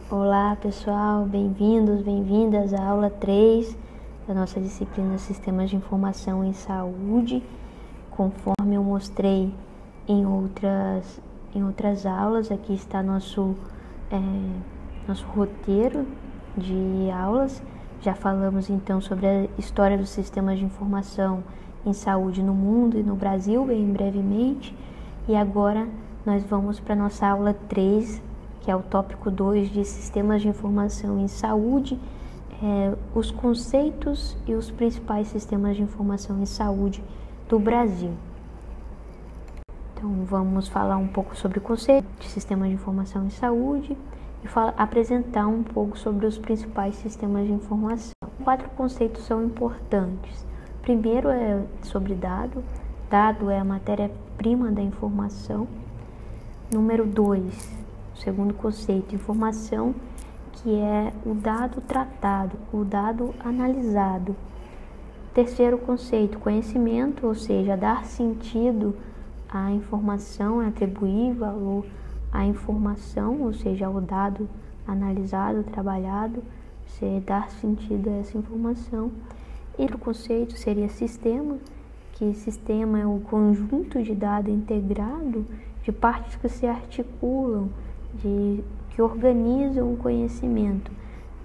Olá pessoal, bem-vindos, bem-vindas à aula 3 da nossa disciplina Sistemas de Informação em Saúde. Conforme eu mostrei em outras aulas, aqui está nosso roteiro de aulas. Já falamos então sobre a história dos sistemas de informação em saúde no mundo e no Brasil, bem brevemente. E agora nós vamos para a nossa aula 3, que é o tópico 2 de sistemas de informação em saúde, os conceitos e os principais sistemas de informação em saúde do Brasil. Então vamos falar um pouco sobre o conceito de sistemas de informação em saúde e apresentar um pouco sobre os principais sistemas de informação. 4 conceitos são importantes. Primeiro é sobre dado. Dado é a matéria-prima da informação. Número 2, o segundo conceito, informação, que é o dado tratado, o dado analisado. Terceiro conceito, conhecimento, ou seja, dar sentido à informação, atribuir valor à informação, ou seja, ao dado analisado, trabalhado, dar sentido a essa informação. E o conceito seria sistema, que sistema é o conjunto de dados integrado de partes que se articulam, que organizam o conhecimento,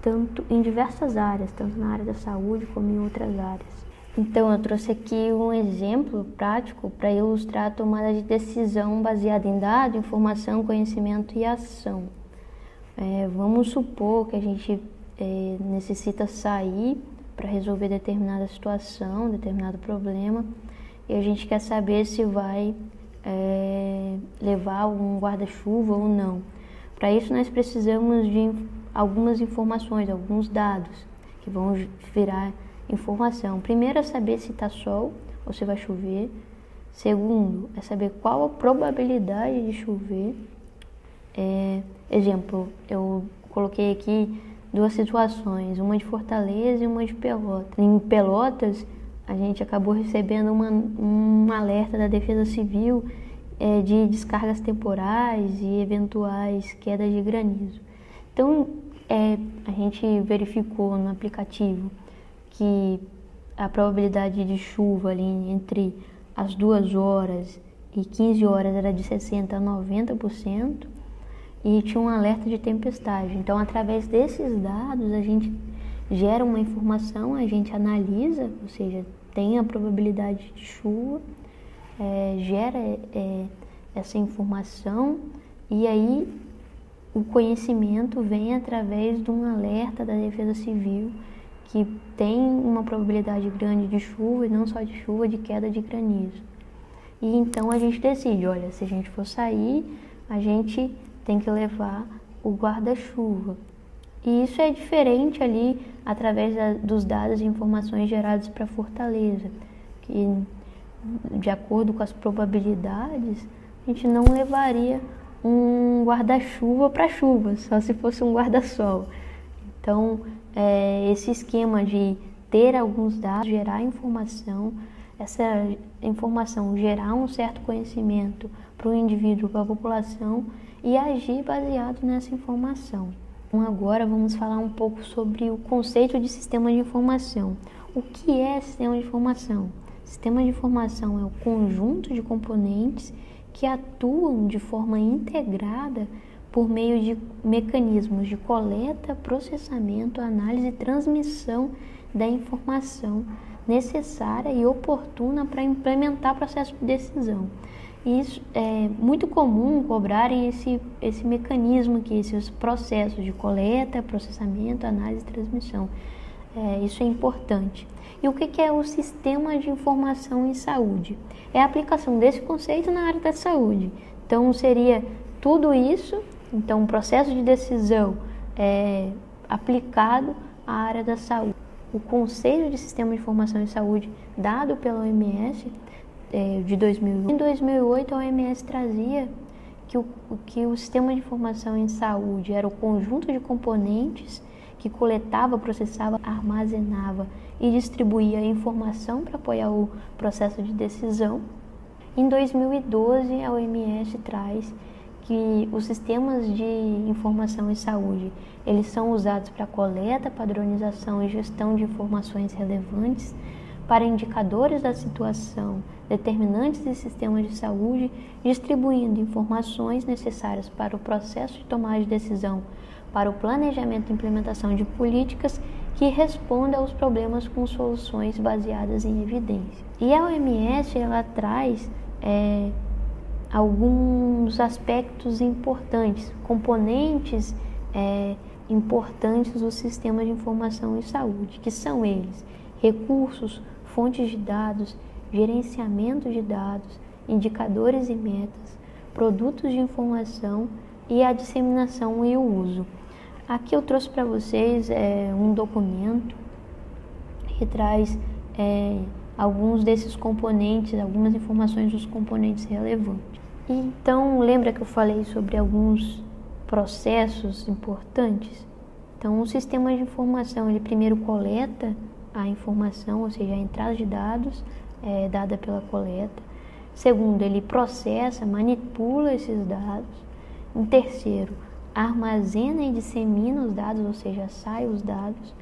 tanto em diversas áreas, tanto na área da saúde como em outras áreas. Então, eu trouxe aqui um exemplo prático para ilustrar a tomada de decisão baseada em dados, informação, conhecimento e ação. Vamos supor que a gente necessita sair para resolver determinada situação, determinado problema, e a gente quer saber se vai levar um guarda-chuva ou não. Para isso nós precisamos de algumas informações, alguns dados que vão virar informação. Primeiro é saber se está sol ou se vai chover. Segundo é saber qual a probabilidade de chover. Exemplo, eu coloquei aqui 2 situações, uma de Fortaleza e uma de Pelotas. Em Pelotas, a gente acabou recebendo um alerta da Defesa Civil de descargas temporais e eventuais quedas de granizo. Então, a gente verificou no aplicativo que a probabilidade de chuva ali entre as 2 horas e 15 horas era de 60% a 90% e tinha um alerta de tempestade. Então, através desses dados, a gente gera uma informação, a gente analisa, ou seja, tem a probabilidade de chuva, gera essa informação e aí o conhecimento vem através de um alerta da Defesa Civil que tem uma probabilidade grande de chuva, e não só de chuva, de queda de granizo. E então a gente decide, olha, se a gente for sair, a gente tem que levar o guarda-chuva. E isso é diferente ali através dos dados e informações gerados para Fortaleza, que de acordo com as probabilidades, a gente não levaria um guarda-chuva para chuva, só se fosse um guarda-sol. Então, esse esquema de ter alguns dados, gerar informação, essa informação gerar um certo conhecimento para o indivíduo, para a população e agir baseado nessa informação. Então, agora vamos falar um pouco sobre o conceito de sistema de informação. O que é sistema de informação? Sistema de informação é o conjunto de componentes que atuam de forma integrada por meio de mecanismos de coleta, processamento, análise e transmissão da informação necessária e oportuna para implementar o processo de decisão. E isso é muito comum cobrarem esse mecanismo aqui, esses processos de coleta, processamento, análise e transmissão. Isso é importante. E o que é o sistema de informação em saúde? É a aplicação desse conceito na área da saúde. Então, seria tudo isso, então, um processo de decisão aplicado à área da saúde. O conceito de sistema de informação em saúde dado pela OMS de 2008. Em 2008, a OMS trazia que o sistema de informação em saúde era o conjunto de componentes que coletava, processava, armazenava e distribuía informação para apoiar o processo de decisão. Em 2012, a OMS traz que os sistemas de informação em saúde, eles são usados para coleta, padronização e gestão de informações relevantes, para indicadores da situação, determinantes de sistemas de saúde, distribuindo informações necessárias para o processo de tomada de decisão, para o planejamento e implementação de políticas que respondam aos problemas com soluções baseadas em evidência. E a OMS, ela traz alguns aspectos importantes, componentes importantes do sistema de informação em saúde, que são eles: recursos, fontes de dados, gerenciamento de dados, indicadores e metas, produtos de informação e a disseminação e o uso. Aqui eu trouxe para vocês um documento que traz alguns desses componentes, algumas informações dos componentes relevantes. Então, lembra que eu falei sobre alguns processos importantes? Então, o sistema de informação, ele primeiro coleta a informação, ou seja, a entrada de dados dada pela coleta. Segundo, ele processa, manipula esses dados. Em terceiro, armazena e dissemina os dados, ou seja, sai os dados.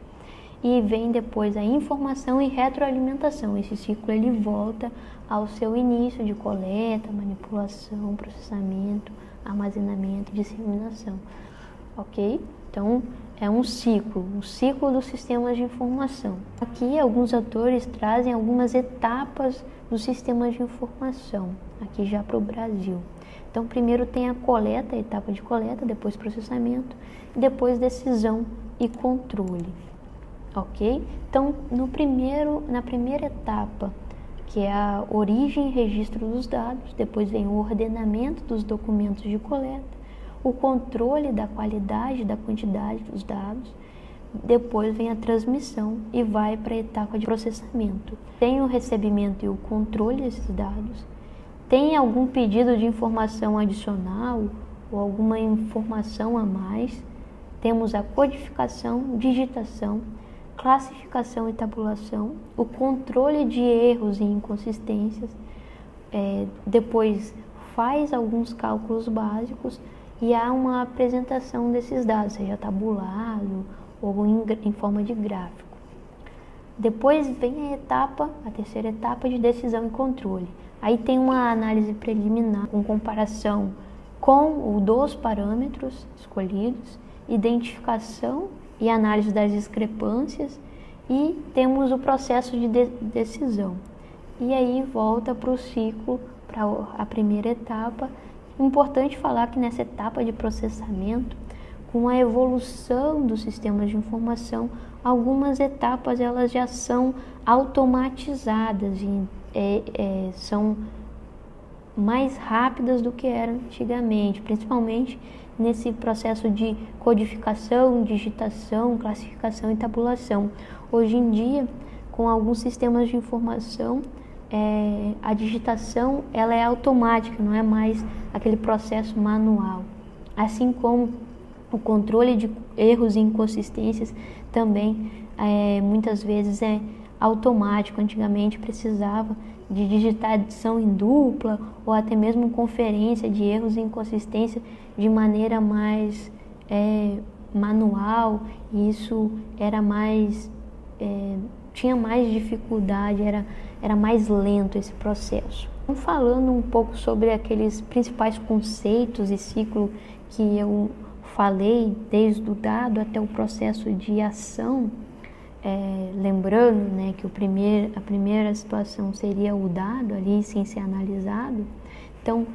E vem depois a informação e retroalimentação. Esse ciclo ele volta ao seu início de coleta, manipulação, processamento, armazenamento e disseminação. Ok? Então, é um ciclo dos sistemas de informação. Aqui, alguns autores trazem algumas etapas dos sistemas de informação, aqui já para o Brasil. Então, primeiro tem a coleta, a etapa de coleta, depois processamento, depois decisão e controle. Ok? Então, na primeira etapa, que é a origem e registro dos dados, depois vem o ordenamento dos documentos de coleta, o controle da qualidade, da quantidade dos dados, depois vem a transmissão e vai para a etapa de processamento. Tem o recebimento e o controle desses dados, tem algum pedido de informação adicional ou alguma informação a mais, temos a codificação, digitação, classificação e tabulação, o controle de erros e inconsistências, depois faz alguns cálculos básicos e há uma apresentação desses dados, seja tabulado ou em forma de gráfico. Depois vem a terceira etapa de decisão e controle. Aí tem uma análise preliminar com comparação com dos parâmetros escolhidos, identificação e análise das discrepâncias, e temos o processo de decisão. E aí volta para o ciclo, para a primeira etapa. Importante falar que nessa etapa de processamento, com a evolução dos sistemas de informação, algumas etapas elas já são automatizadas e são mais rápidas do que eram antigamente, principalmente nesse processo de codificação, digitação, classificação e tabulação. Hoje em dia, com alguns sistemas de informação, a digitação ela é automática, não é mais aquele processo manual. Assim como o controle de erros e inconsistências também muitas vezes é automático. Antigamente precisava de digitar adição em dupla ou até mesmo conferência de erros e inconsistências de maneira mais manual, e isso era mais tinha mais dificuldade, era mais lento esse processo. Então, falando um pouco sobre aqueles principais conceitos e ciclo que eu falei, desde o dado até o processo de ação, lembrando, né, que a primeira situação seria o dado ali sem ser analisado. Então,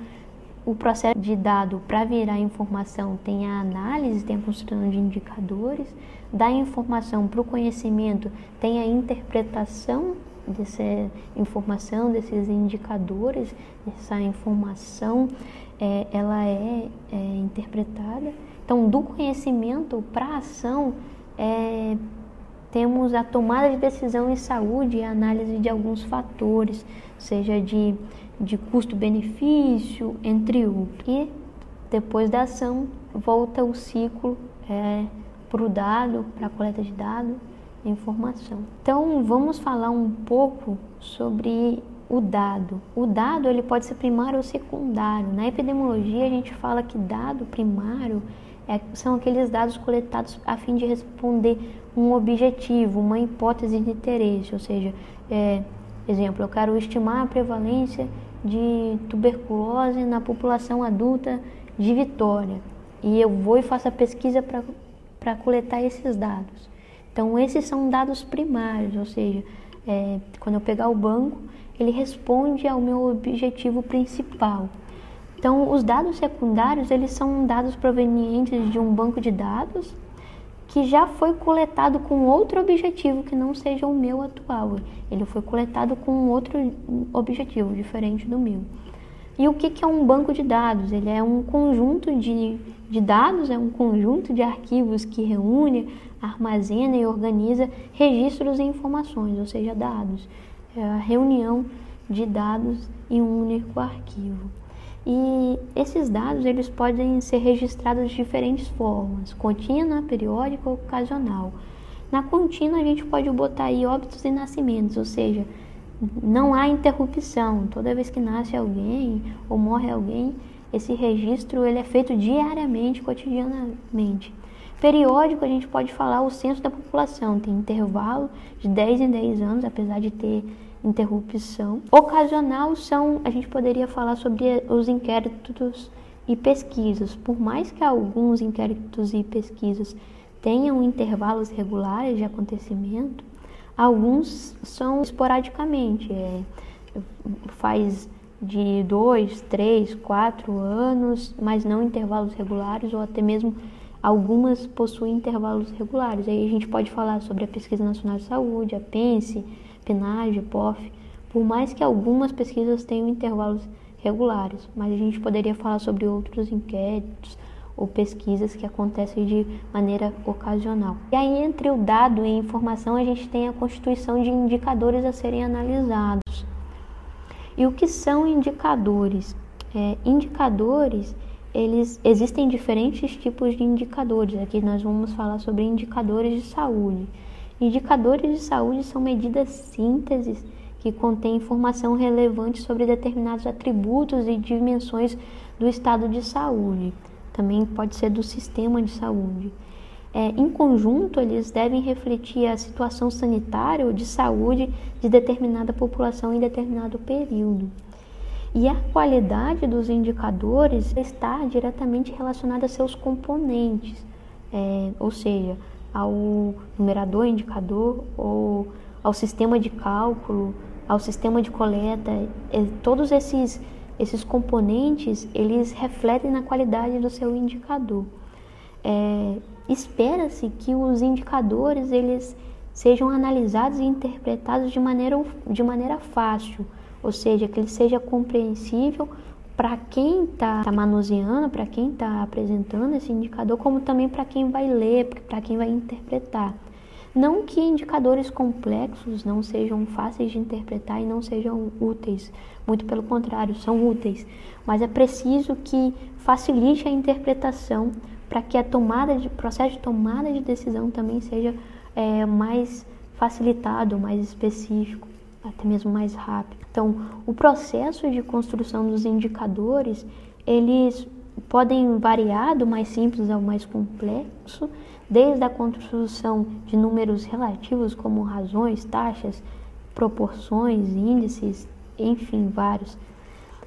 o processo de dado para virar informação tem a análise, tem a construção de indicadores, da informação para o conhecimento tem a interpretação dessa informação, desses indicadores, essa informação ela é interpretada. Então, do conhecimento para a ação, temos a tomada de decisão em saúde e a análise de alguns fatores, seja de custo-benefício, entre outros. E depois da ação, volta o ciclo para o dado, para a coleta de dados e informação. Então, vamos falar um pouco sobre o dado. O dado ele pode ser primário ou secundário. Na epidemiologia a gente fala que dado primário são aqueles dados coletados a fim de responder um objetivo, uma hipótese de interesse, ou seja, exemplo, eu quero estimar a prevalência de tuberculose na população adulta de Vitória e eu vou e faço a pesquisa para coletar esses dados. Então esses são dados primários, ou seja, quando eu pegar o banco, ele responde ao meu objetivo principal. Então, os dados secundários, eles são dados provenientes de um banco de dados que já foi coletado com outro objetivo que não seja o meu atual. Ele foi coletado com outro objetivo, diferente do meu. E o que é um banco de dados? Ele é um conjunto de dados, é um conjunto de arquivos que reúne, armazena e organiza registros e informações, ou seja, dados. É a reunião de dados em um único arquivo. E esses dados eles podem ser registrados de diferentes formas, contínua, periódica ou ocasional. Na contínua a gente pode botar aí óbitos e nascimentos, ou seja, não há interrupção. Toda vez que nasce alguém ou morre alguém, esse registro ele é feito diariamente, cotidianamente. Periódico a gente pode falar o censo da população, tem intervalo de 10 em 10 anos, apesar de ter interrupção. Ocasional a gente poderia falar sobre os inquéritos e pesquisas. Por mais que alguns inquéritos e pesquisas tenham intervalos regulares de acontecimento, alguns são esporadicamente, faz de 2, 3, 4 anos, mas não intervalos regulares, ou até mesmo algumas possuem intervalos regulares. Aí a gente pode falar sobre a Pesquisa Nacional de Saúde, a PENSE, PNAD, POF, por mais que algumas pesquisas tenham intervalos regulares, mas a gente poderia falar sobre outros inquéritos ou pesquisas que acontecem de maneira ocasional. E aí, entre o dado e a informação, a gente tem a constituição de indicadores a serem analisados. E o que são indicadores? Indicadores, existem diferentes tipos de indicadores. Aqui nós vamos falar sobre indicadores de saúde. Indicadores de saúde são medidas sínteses que contêm informação relevante sobre determinados atributos e dimensões do estado de saúde. Também pode ser do sistema de saúde. Em conjunto, eles devem refletir a situação sanitária ou de saúde de determinada população em determinado período. E a qualidade dos indicadores está diretamente relacionada a seus componentes, ou seja, ao numerador indicador ou ao sistema de cálculo, ao sistema de coleta. Todos esses componentes, eles refletem na qualidade do seu indicador. Espera-se que os indicadores eles sejam analisados e interpretados de maneira fácil, ou seja, que ele seja compreensível para quem está manuseando, para quem está apresentando esse indicador, como também para quem vai ler, para quem vai interpretar. Não que indicadores complexos não sejam fáceis de interpretar e não sejam úteis, muito pelo contrário, são úteis, mas é preciso que facilite a interpretação para que o processo de tomada de decisão também seja mais facilitado, mais específico, até mesmo mais rápido. Então, o processo de construção dos indicadores, eles podem variar do mais simples ao mais complexo, desde a construção de números relativos como razões, taxas, proporções, índices, enfim, vários.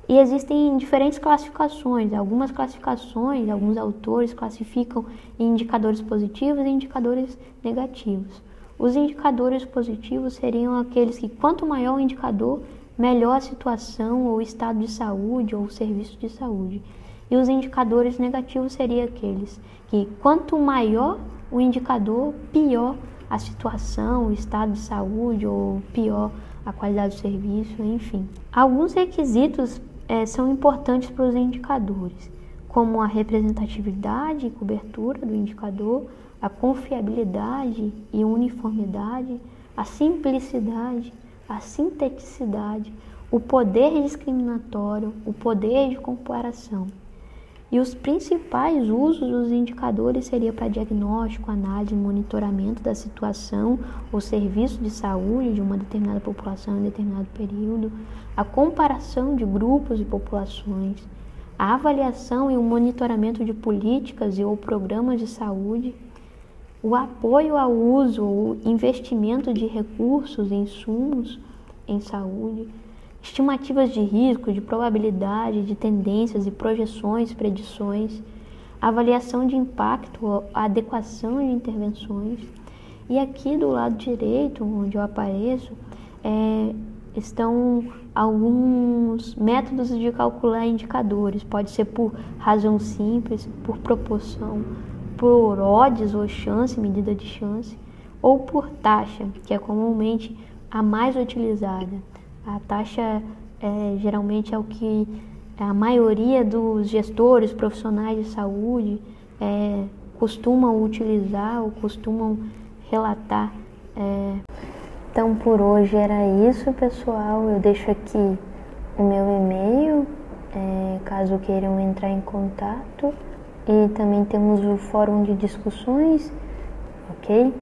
E existem diferentes classificações. Alguns autores classificam em indicadores positivos e indicadores negativos. Os indicadores positivos seriam aqueles que, quanto maior o indicador, melhor a situação ou estado de saúde ou serviço de saúde. E os indicadores negativos seriam aqueles que, quanto maior o indicador, pior a situação, o estado de saúde ou pior a qualidade do serviço, enfim. Alguns requisitos são importantes para os indicadores, como a representatividade e cobertura do indicador, a confiabilidade e uniformidade, a simplicidade, a sinteticidade, o poder discriminatório, o poder de comparação. E os principais usos dos indicadores seria para diagnóstico, análise e monitoramento da situação ou serviço de saúde de uma determinada população em determinado período, a comparação de grupos e populações, a avaliação e o monitoramento de políticas e ou programas de saúde, o apoio ao uso ou investimento de recursos e insumos em saúde, estimativas de risco, de probabilidade, de tendências e projeções, predições, avaliação de impacto, adequação de intervenções. E aqui do lado direito, onde eu apareço, estão alguns métodos de calcular indicadores. Pode ser por razão simples, por proporção, por odds ou chance, medida de chance, ou por taxa, que é comumente a mais utilizada. A taxa geralmente é o que a maioria dos gestores profissionais de saúde costumam utilizar ou costumam relatar. Então por hoje era isso, pessoal. Eu deixo aqui o meu e-mail, caso queiram entrar em contato. E também temos o fórum de discussões, ok?